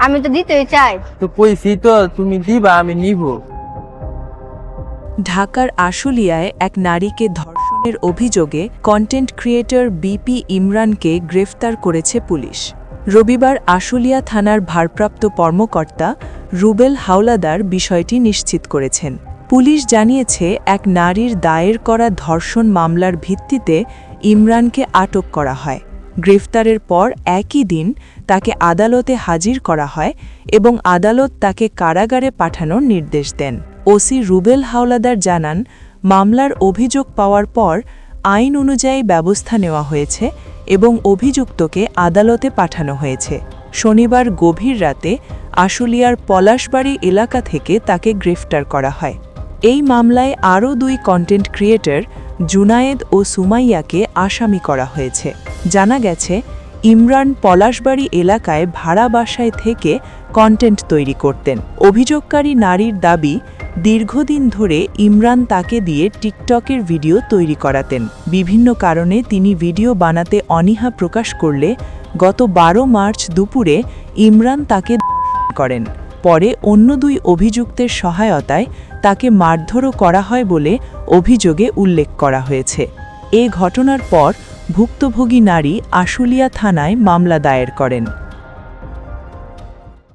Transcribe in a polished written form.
আমি তো দিতেই চাই। তো কইছি তো তুমি দিবা, আমি নিব। ঢাকার আশুলিয়ায় এক নারীকে ধর্ষণের অভিযোগে কন্টেন্ট ক্রিয়েটর বিপি ইমরানকে গ্রেফতার করেছে পুলিশ। রবিবার আশুলিয়া থানার ভারপ্রাপ্ত কর্মকর্তা রুবেল হাওলাদার বিষয়টি নিশ্চিত করেছেন। পুলিশ জানিয়েছে, এক নারীর দায়ের করা ধর্ষণ মামলার ভিত্তিতে ইমরানকে আটক করা হয়। গ্রেফতারের পর একই দিন তাকে আদালতে হাজির করা হয় এবং আদালত তাকে কারাগারে পাঠানোর নির্দেশ দেন। ওসি রুবেল হাওলাদার জানান, মামলার অভিযোগ পাওয়ার পর আইন অনুযায়ী ব্যবস্থা নেওয়া হয়েছে এবং অভিযুক্তকে আদালতে পাঠানো হয়েছে। শনিবার গভীর রাতে আশুলিয়ার পলাশবাড়ি এলাকা থেকে তাকে গ্রেফতার করা হয়। এই মামলায় আরও 2 কন্টেন্ট ক্রিয়েটর জুনায়েদ ও সুমাইয়াকে আসামি করা হয়েছে। জানা গেছে, ইমরান পলাশবাড়ি এলাকায় ভাড়া বাসায় থেকে কন্টেন্ট তৈরি করতেন। অভিযোগকারী নারীর দাবি, দীর্ঘদিন ধরে ইমরান তাকে দিয়ে টিকটকের ভিডিও তৈরি করাতেন। বিভিন্ন কারণে তিনি ভিডিও বানাতে অনীহা প্রকাশ করলে গত 12 মার্চ দুপুরে ইমরান তাকে ধর্ষণ করেন। পরে অন্য 2 অভিযুক্তের সহায়তায় তাকে মারধরও করা হয় বলে অভিযোগে উল্লেখ করা হয়েছে। এ ঘটনার পর ভুক্তভোগী নারী আশুলিয়া থানায় মামলা দায়ের করেন।